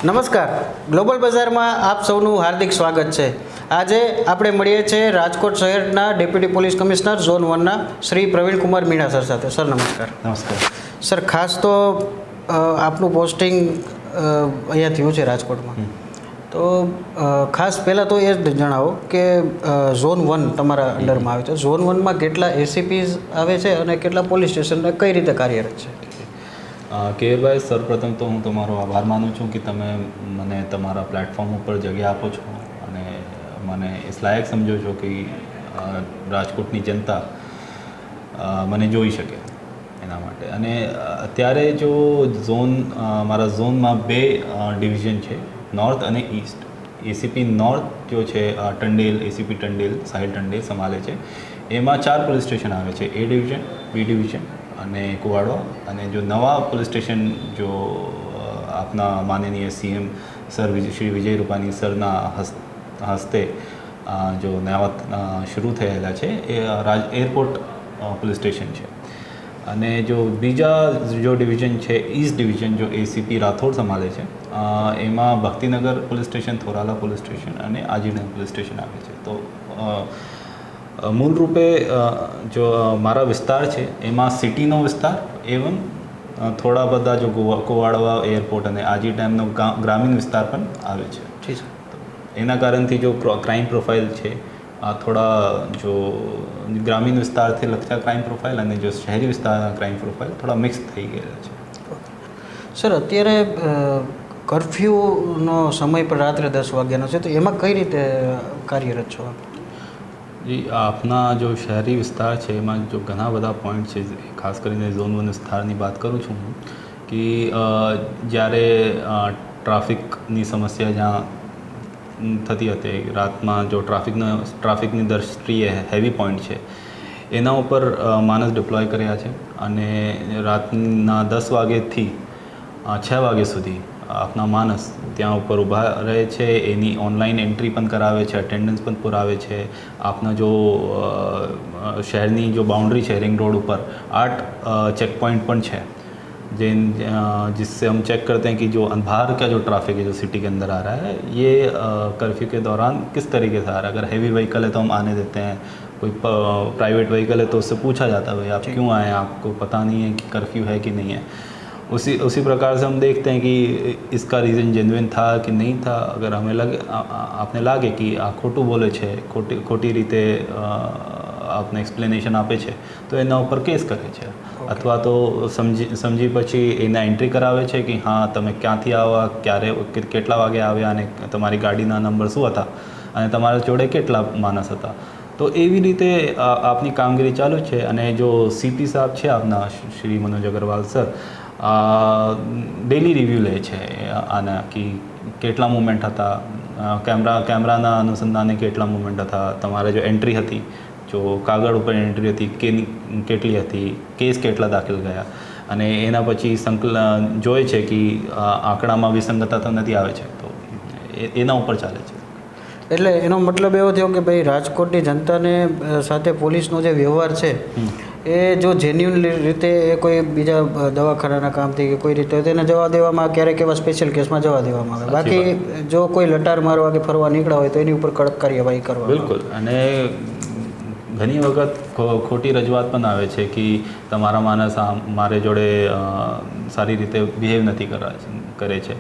નમસ્કાર, ગ્લોબલ બજારમાં આપ સૌનું હાર્દિક સ્વાગત છે. આજે આપણે મળીએ છીએ રાજકોટ શહેરના ડેપ્યુટી પોલીસ કમિશનર ઝોન 1ના શ્રી પ્રવીણકુમાર મીણા સર સાથે. સર નમસ્કાર. નમસ્કાર સર, ખાસ તો આપનું પોસ્ટિંગ અહીંયા થયું છે રાજકોટમાં, તો ખાસ પહેલાં તો એ જ જણાવો કે ઝોન 1 તમારા અંડરમાં આવે છે. ઝોન 1માં કેટલા એસીપીઝ આવે છે અને કેટલા પોલીસ સ્ટેશન કઈ રીતે કાર્યરત છે? કેરભાઈ, સર્વપ્રથમ તો હું તમારો આભાર માનું છું કે તમે મને તમારા પ્લેટફોર્મ ઉપર જગ્યા આપો છો અને મને ਇਸ લાયક સમજો છો કે રાજકોટની જનતા મને જોઈ શકે એના માટે. અને અત્યારે જો મારા ઝોનમાં 2 ડિવિઝન છે, નોર્થ અને ઈસ્ટ. એસીપી નોર્થ જો છે ટંડેલ, એસીપી ટંડેલ, સાહિલ ટંડેલ સંભાળે છે. એમાં 4 પોલીસ સ્ટેશન આવે છે, એ ડિવિઝન, બી ડિવિઝન અને કુવાડવા. અને જો નવા પોલીસ સ્ટેશન જો આપના માનનીય સીએમ સર શ્રી વિજય રૂપાણી સરના હસ્તે જો નવા શરૂ થયેલા છે એ એરપોર્ટ પોલીસ સ્ટેશન છે. અને જો બીજા જો ડિવિઝન છે, ઈસ્ટ ડિવિઝન, જો એસીપી રાઠોડ સંભાળે છે, એમાં Bhaktinagar police station, Thorala police station અને આજીડેમ પોલીસ સ્ટેશન આવે છે. તો મૂળ રૂપે જો મારા વિસ્તાર છે એમાં સિટીનો વિસ્તાર એવં થોડા બધા જો કુવાડવા, એરપોર્ટ અને આજી ડેમનો ગ્રામીણ વિસ્તાર પણ આવે છે. જી સર. એના કારણથી જો ક્રાઇમ પ્રોફાઇલ છે થોડા જો ગ્રામીણ વિસ્તારથી લગતા ક્રાઇમ પ્રોફાઇલ અને જો શહેરી વિસ્તારના ક્રાઇમ પ્રોફાઇલ થોડા મિક્સ થઈ ગયેલા છે. સર, અત્યારે કર્ફ્યુનો સમય પણ રાત્રે 10 વાગ્યાનો છે, તો એમાં કઈ રીતે કાર્યરત છો આપ? જી, આપના જો શહેરી વિસ્તાર છે એમાં જો ઘણા બધા પોઈન્ટ છે. ખાસ કરીને ઝોન 1 વિસ્તારની વાત કરું છું હું કે જ્યારે ટ્રાફિકની સમસ્યા જ્યાં થતી હતી રાતમાં, જો ટ્રાફિકની દ્રષ્ટિએ હેવી પોઈન્ટ છે એના ઉપર માણસ ડિપ્લોય કર્યા છે. અને રાતના 10 વાગ્યાથી 6 વાગ્યા સુધી આપના માણસ ત્યાં ઉપર ઊભા રહે છે. એની ઓનલાઈન એન્ટ્રી પણ કરાવે છે, અટેન્ડન્સ પણ પુરાવે છે. આપના જો શહેરની જો બાउंड्री છે रिंग रोड ઉપર 8 चेक पॉइंट પણ છે जिससे हम चेक करते हैं कि जो बाहर का जो ट्रैफिक है जो सिटी के अंदर आ रहा है ये कर्फ्यू के दौरान किस तरीके से आ रहा है. अगर हैवी व्हीकल है तो हम आने देते हैं, कोई प्राइवेट व्हीकल है तो उससे पूछा जाता है भाई आप क्यों आए हैं, आपको पता नहीं है कि कर्फ्यू है कि नहीं है. उसी प्रकार से हम देखते हैं कि इसका रीज़न जेन्युइन था कि नहीं था. अगर हमें आपने लागे कि आ खोटું બોલે છે, ખોટી રીતે આપને એક્સપ્લેનેશન આપે છે તો એના ઉપર કેસ કરે છે. અથવા તો સમજી પછી એના એન્ટ્રી કરાવે છે કે હા તમે ક્યાંથી આવ્યા, ક્યારે, કેટલા વાગે આવ્યા અને તમારી ગાડીના નંબર શું હતા અને તમારા જોડે કેટલા માણસ હતા. તો એવી રીતે આપની કામગીરી ચાલુ છે. અને જો સીપી સાહેબ છે આપના Shri Manoj Agrawal sir, daily review લે છે આના કે કેટલા મુવમેન્ટ હતા, કેમેરાના અનુસંધાને કેટલા મુવમેન્ટ હતા, તમારે જો એન્ટ્રી હતી, જો કાગળ ઉપર એન્ટ્રી હતી કેટલી હતી, કેસ કેટલા દાખલ ગયા, અને એના પછી જોઈએ છે કે આંકડામાં વિસંગતતા તો નથી આવે છે. તો એના ઉપર ચાલે છે. એટલે એનો મતલબ એવો થયો કે ભાઈ રાજકોટની જનતાને સાથે પોલીસનો જે વ્યવહાર છે એ જો જેન્યુઅન રીતે એ કોઈ બીજા દવાખાનાના કામથી કે કોઈ રીતે તેને જવા દેવામાં, ક્યારેક એવા સ્પેશિયલ કેસમાં જવા દેવામાં આવે. બાકી જો કોઈ લટાર મારવા કે ફરવા નીકળ્યા હોય તો એની ઉપર કડક કાર્યવાહી કરવા. બિલકુલ. અને ઘણી વખત ખોટી રજૂઆત પણ આવે છે કે તમારા માણસ મારે જોડે સારી રીતે બિહેવ નથી કરે છે.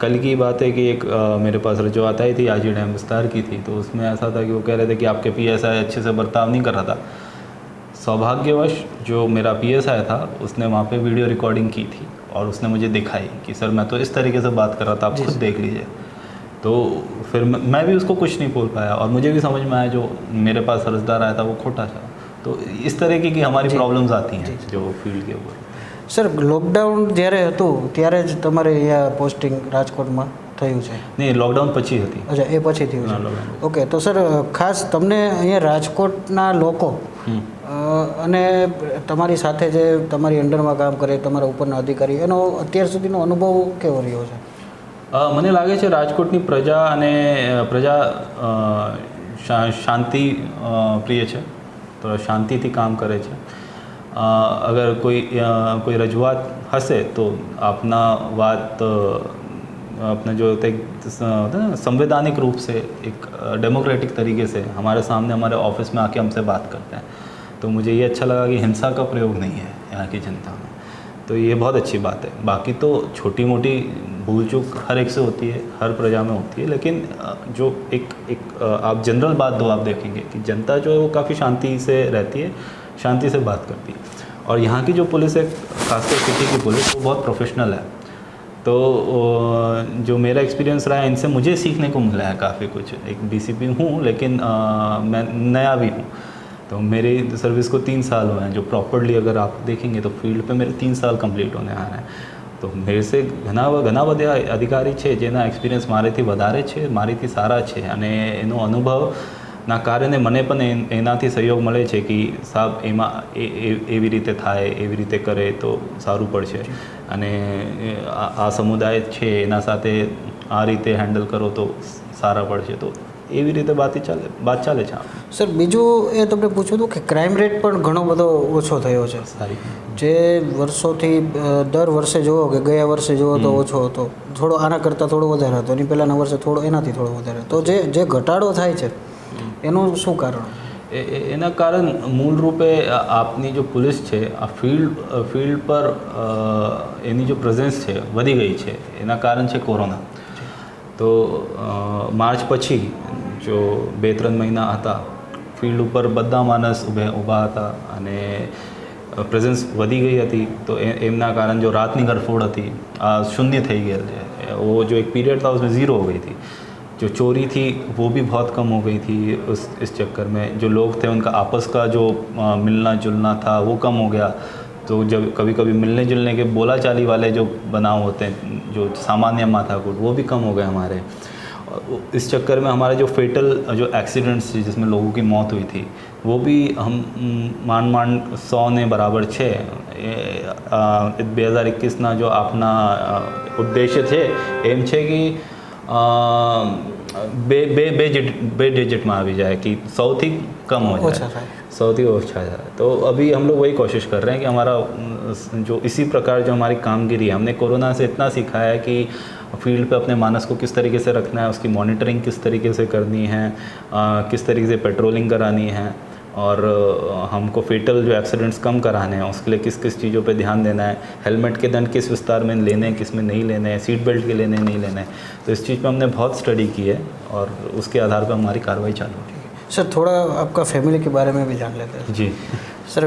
कल की बात है कि एक मेरे पास रजूआत आई थी आजी डैम विस्तार की थी. तो उसमें ऐसा था कि वो कह रहे थे कि आपके पीएसआई अच्छे से बर्ताव नहीं कर रहा था. सौभाग्यवश जो मेरा पीएसआई था उसने वहाँ पे वीडियो रिकॉर्डिंग की थी और उसने मुझे दिखाई कि सर मैं तो इस तरीके से बात कर रहा था, आप खुद देख लीजिए. तो फिर मैं भी उसको कुछ नहीं बोल पाया और मुझे भी समझ में आया जो मेरे पास अर्जदार आया था वो खोटा था. तो इस तरीके की हमारी प्रॉब्लम्स आती हैं जो फील्ड के ऊपर. સર, લોકડાઉન જ્યારે હતું ત્યારે જ તમારે અહીંયા પોસ્ટિંગ રાજકોટમાં થયું છે? નહીં, લોકડાઉન પછી હતી. અચ્છા, એ પછી થયું છે. ઓકે. તો સર, ખાસ તમને અહીંયા રાજકોટના લોકો અને તમારી સાથે જે તમારી અંડરમાં કામ કરે તમારા ઉપરના અધિકારી, એનો અત્યાર સુધીનો અનુભવ કેવો રહ્યો છે? મને લાગે છે રાજકોટની પ્રજા અને પ્રજા શાંતિ પ્રિય છે, તો શાંતિથી કામ કરે છે. अगर कोई रजूआत हंसे तो अपना बात अपना जो होता है ना संवैधानिक रूप से एक डेमोक्रेटिक तरीके से हमारे सामने हमारे ऑफिस में आके हमसे बात करते हैं। तो मुझे ये अच्छा लगा कि हिंसा का प्रयोग नहीं है यहाँ की जनता में, तो ये बहुत अच्छी बात है। बाकी तो छोटी मोटी भूल चूक हर एक से होती है, हर प्रजा में होती है, लेकिन जो एक आप जनरल बात दो, आप देखेंगे कि जनता जो है वो काफ़ी शांति से रहती है, शांति से बात करती है। और यहाँ की जो पुलिस है, खासकर सिटी की पुलिस, वो बहुत प्रोफेशनल है। तो जो मेरा एक्सपीरियंस रहा है इनसे, मुझे सीखने को मिला है काफ़ी कुछ। एक डीसीपी हूँ, लेकिन मैं नया भी हूँ। तो मेरी सर्विस को 3 साल हुए हैं, जो प्रॉपरली अगर आप देखेंगे तो फील्ड पे मेरे 3 साल कंप्लीट होने आ रहे हैं। तो मेरे से ઘણા બધા અધિકારી છે જેના એક્સપિરિયન્સ મારેથી વધારે છે, મારીથી સારા છે, અને એનો અનુભવના કારણે મને પણ એનાથી સહયોગ મળે છે કે સાહેબ એમાં એવી રીતે થાય, એવી રીતે કરે તો સારું પડશે, અને આ સમુદાય છે એના સાથે આ રીતે હેન્ડલ કરો તો સારા પડશે। તો એવી રીતે વાત ચાલે છે। સર, બીજું એ તમને પૂછ્યું હતું કે ક્રાઇમ રેટ પણ ઘણો બધો ઓછો થયો છે, સારી જે વર્ષોથી દર વર્ષે જુઓ કે ગયા વર્ષે જુઓ તો ઓછો હતો, થોડો આના કરતાં થોડો વધારે હતો, એની પહેલાંના વર્ષે થોડો એનાથી થોડો વધારે, તો જે ઘટાડો થાય છે એનું શું કારણ? એના કારણ મૂળ રૂપે આપની જો પુલિસ છે આ ફિલ્ડ પર એની જો પ્રેઝન્સ છે વધી ગઈ છે। એના કારણ છે કોરોના। તો માર્ચ પછી જો 2-3 મહિના હતા, ફિલ્ડ ઉપર બધા માણસ ઊભા હતા અને પ્રેઝન્સ વધી ગઈ હતી। તો એમના कारण जो रातनी गड़फोड़ थी शून्य થઈ ગયેલ છે। वो जो एक पीरियड था उसमें ज़ीरो हो गई थी। जो चोरी थी वो भी बहुत कम हो गई थी इस चक्कर में। जो लोग थे उनका आपस का जो मिलना जुलना था वो कम हो गया। तो जब कभी कभी मिलने जुलने के बोला चाली वाले जो बनाव होते हैं, जो सामान्य माथाकूट, वो भी कम हो गए हमारे। इस चक्कर में हमारे जो फेटल जो एक्सीडेंट्स थी जिसमें लोगों की मौत हुई थी वो भी हम માંડ 100 ने बराबर છે। 2021ના जो આપના ઉદ્દેશ્ય છે એમ છે કે બે ડિजिटમાં આવી जाए कि 100 कम हो जाए, 100 ओछा जाए। तो अभी हम लोग वही कोशिश कर रहे हैं कि हमारा जो इसी प्रकार जो हमारी कामगिरी है, हमने कोरोना से इतना सीखा है कि फील्ड पे अपने मानस को किस तरीके से रखना है, उसकी मॉनिटरिंग किस तरीके से करनी है, किस तरीके से पेट्रोलिंग करानी है, और हमको फेटल जो एक्सीडेंट्स कम कराने हैं उसके लिए किस किस चीज़ों पे ध्यान देना है, हेलमेट के दंड किस विस्तार में लेने हैं, किस में नहीं लेने हैं, सीट बेल्ट के लेने नहीं लेने हैं। तो इस चीज़ पे हमने बहुत स्टडी की है और उसके आधार पर हमारी कार्रवाई चालू है। सर, थोड़ा आपका फैमिली के बारे में भी जान लेते हैं। जी सर,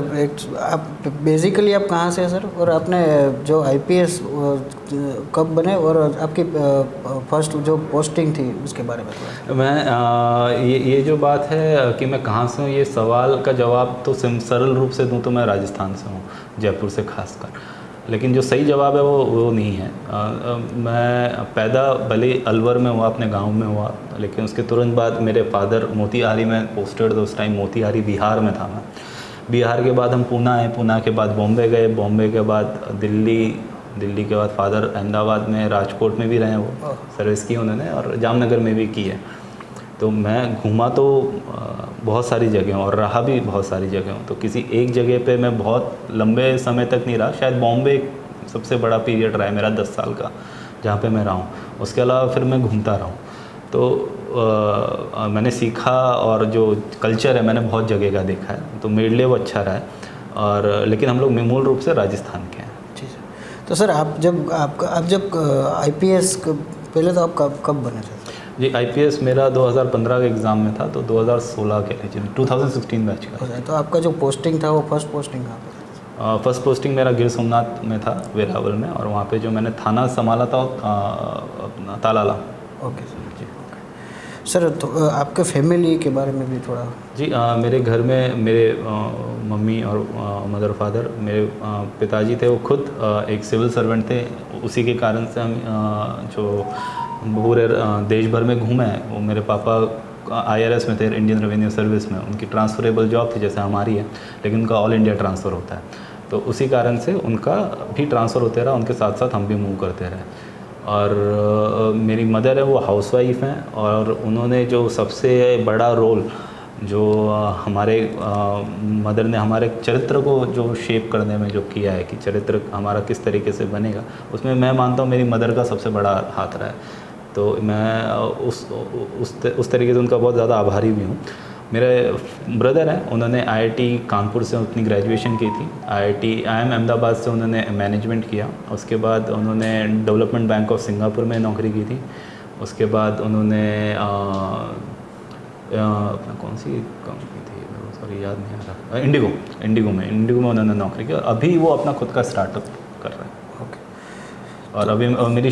आप बेसिकली आप कहाँ से हैं सर, और आपने जो आईपीएस कब बने और आपकी फर्स्ट जो पोस्टिंग थी उसके बारे में थोड़ा? मैं ये जो बात है कि मैं कहाँ से हूँ, ये सवाल का जवाब तो सरल रूप से दूँ तो मैं राजस्थान से हूँ, जयपुर से खासकर। लेकिन जो सही जवाब है वो नहीं है। मैं पैदा भले अलवर में हुआ, अपने गांव में हुआ, लेकिन उसके तुरंत बाद मेरे फादर मोतीहारी में पोस्टेड थे। उस टाइम मोतीहारी बिहार में था मैं। बिहार के बाद हम पूना आए, पूना के बाद बॉम्बे गए, बॉम्बे के बाद दिल्ली के बाद फादर अहमदाबाद में, राजकोट में भी रहे, वो सर्विस की उन्होंने, और जामनगर में भी की है। तो मैं घूमा तो बहुत सारी जगह और रहा भी बहुत सारी जगह। तो किसी एक जगह पे मैं बहुत लंबे समय तक नहीं रहा। शायद बॉम्बे सबसे बड़ा पीरियड रहा है मेरा 10 साल का, जहाँ पे मैं रहा हूँ। उसके अलावा फिर मैं घूमता रहा हूँ। तो मैंने सीखा, और जो कल्चर है मैंने बहुत जगह का देखा है, तो मेरे लिए वो अच्छा रहा है। और लेकिन हम लोग मूल रूप से राजस्थान के हैं। जी सर। तो सर, आप जब आईपीएस पहले तो आप कब बने थे? जी, आईपीएस मेरा 2015 के एग्ज़ाम में था, तो 2016 के लीजिए 2016 बैच का। तो आपका जो पोस्टिंग था वो फर्स्ट पोस्टिंग कहाँ पे था? फर्स्ट पोस्टिंग मेरा गिर सोमनाथ में था, वेरावल में, और वहाँ पे जो मैंने थाना संभाला था अपना तालाला। Okay sir. जी सर, तो आपके फैमिली के बारे में भी थोड़ा? जी, मेरे घर में मेरे मम्मी और मदर फादर, मेरे पिताजी थे वो खुद एक सिविल सर्वेंट थे। उसी के कारण से हम जो पूरे देश भर में घूमे हैं। वो मेरे पापा IRS में थे, इंडियन रेवेन्यू सर्विस में। उनकी ट्रांसफरेबल जॉब थी जैसे हमारी है, लेकिन उनका ऑल इंडिया ट्रांसफ़र होता है। तो उसी कारण से उनका भी ट्रांसफ़र होते रहा, उनके साथ साथ हम भी मूव करते रहे। और मेरी मदर है वो हाउसवाइफ हैं, और उन्होंने जो सबसे बड़ा रोल जो हमारे मदर ने हमारे चरित्र को जो शेप करने में जो किया है कि चरित्र हमारा किस तरीके से बनेगा, उसमें मैं मानता हूँ मेरी मदर का सबसे बड़ा हाथ रहा है। तो मैं उस तरीके से उनका बहुत ज़्यादा आभारी भी हूँ। मेरे ब्रदर हैं, उन्होंने आईआईटी कानपुर से अपनी ग्रेजुएशन की थी। IIM अहमदाबाद से उन्होंने मैनेजमेंट किया। उसके बाद उन्होंने डेवलपमेंट बैंक ऑफ सिंगापुर में नौकरी की थी। उसके बाद उन्होंने अपना कौन सी कंपनी थी, सॉरी याद नहीं आ रहा, इंडिगो में उन्होंने नौकरी की और अभी वो अपना खुद का स्टार्टअप कर रहे हैं। ओके। और अभी मेरी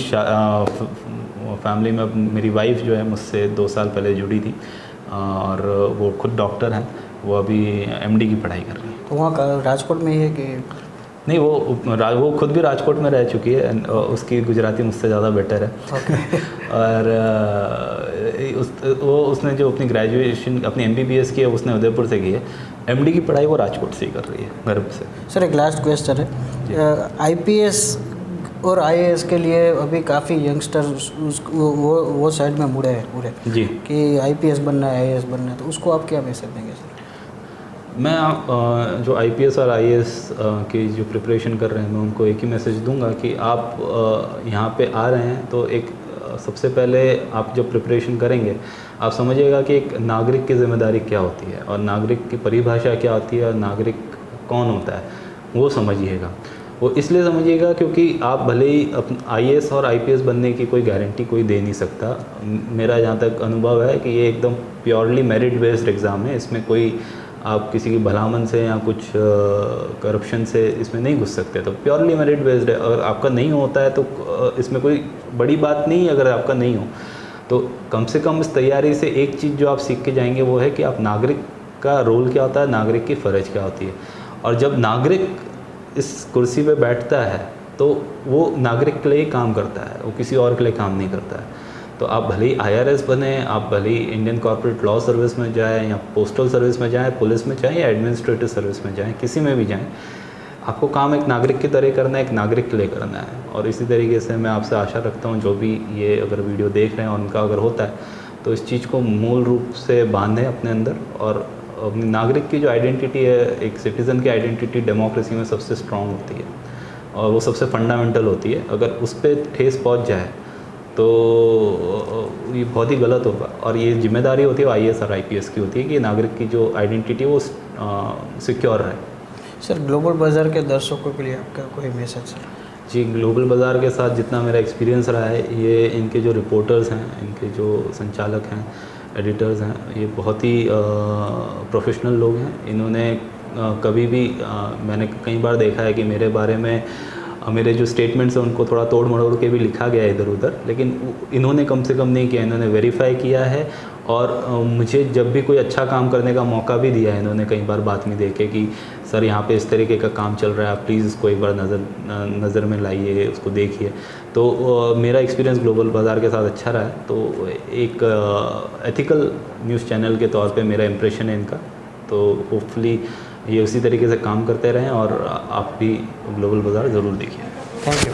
फैमिली में मेरी वाइफ जो है मुझसे 2 साल पहले जुड़ी थी और वो खुद डॉक्टर हैं। वो अभी MD की पढ़ाई कर रही है। तो वहाँ का राजकोट में ही है कि? नहीं, वो खुद भी राजकोट में रह चुकी है। उसकी गुजराती मुझसे ज़्यादा बेटर है। और उसने जो अपनी ग्रेजुएशन अपनी MBBS की है उसने उदयपुर से की है। MD की पढ़ाई वो राजकोट से ही कर रही है, गर्भ से। सर एक लास्ट क्वेश्चन है, IPS और IAS के लिए अभी काफ़ी यंगस्टर वो साइड में मुड़े हैं पूरे जी कि IPS बनना है, IAS बनना है, तो उसको आप क्या मैसेज देंगे सर? मैं जो IPS और IAS की जो प्रिपरेशन कर रहे हैं, मैं उनको एक ही मैसेज दूंगा कि आप यहाँ पे आ रहे हैं तो एक सबसे पहले आप जब प्रिपरेशन करेंगे आप समझिएगा कि एक नागरिक की जिम्मेदारी क्या होती है और नागरिक की परिभाषा क्या होती है और नागरिक कौन होता है वो समझिएगा। वो इसलिए समझिएगा क्योंकि आप भले ही IAS और IPS बनने की कोई गारंटी कोई दे नहीं सकता। मेरा जहाँ तक अनुभव है कि ये एकदम प्योरली मेरिट बेस्ड एग्ज़ाम है। इसमें कोई आप किसी की भलामन से या कुछ करप्शन से इसमें नहीं घुस सकते। तो प्योरली मेरिट बेस्ड है। अगर आपका नहीं होता है तो इसमें कोई बड़ी बात नहीं। अगर आपका नहीं हो तो कम से कम इस तैयारी से एक चीज़ जो आप सीख के जाएंगे वो है कि आप नागरिक का रोल क्या होता है, नागरिक की फ़र्ज क्या होती है। और जब नागरिक इस कुर्सी पे बैठता है तो वो नागरिक के लिए ही काम करता है, वो किसी और के लिए काम नहीं करता है। तो आप भले ही IRS बने, आप भले ही इंडियन कॉर्पोरेट लॉ सर्विस में जाएँ या पोस्टल सर्विस में जाएँ, पुलिस में जाएँ या एडमिनिस्ट्रेटिव सर्विस में जाएँ, किसी में भी जाएँ, आपको काम एक नागरिक की तरह करना है, एक नागरिक के लिए करना है। और इसी तरीके से मैं आपसे आशा रखता हूँ जो भी ये अगर वीडियो देख रहे हैं और उनका अगर होता है तो इस चीज़ को मूल रूप से बांधें अपने अंदर। और अपनी नागरिक की जो आइडेंटिटी है, एक सिटीज़न की आइडेंटिटी डेमोक्रेसी में सबसे स्ट्रॉन्ग होती है और वो सबसे फंडामेंटल होती है। अगर उस पर ठेस पहुँच जाए तो ये बहुत ही गलत होगा। और ये जिम्मेदारी होती है वो IAS और IPS की होती है कि नागरिक की जो आइडेंटिटी वो सिक्योर रहे। सर ग्लोबल बाज़ार के दर्शकों के लिए आपका कोई मैसेज सर? जी ग्लोबल बाज़ार के साथ जितना मेरा एक्सपीरियंस रहा है, ये इनके जो रिपोर्टर्स हैं, इनके जो संचालक हैं, एडिटर्स हैं, ये बहुत ही प्रोफेशनल लोग हैं। इन्होंने कभी भी मैंने कई बार देखा है कि मेरे बारे में मेरे जो स्टेटमेंट्स हैं उनको थोड़ा तोड़ मरोड़ के भी लिखा गया है इधर उधर, लेकिन इन्होंने कम से कम नहीं किया। इन्होंने वेरीफाई किया है और मुझे जब भी कोई अच्छा काम करने का मौका भी दिया है इन्होंने कई बार बात में देखे कि सर यहाँ पे इस तरीके का काम चल रहा है, आप प्लीज़ इसको एक बार नज़र में लाइए, उसको देखिए। तो मेरा एक्सपीरियंस ग्लोबल बाज़ार के साथ अच्छा रहा है। तो एक एथिकल न्यूज़ चैनल के तौर पे मेरा इम्प्रेशन है इनका। तो होपफुली ये उसी तरीके से काम करते रहें और आप भी ग्लोबल बाज़ार ज़रूर देखिए। Thank you.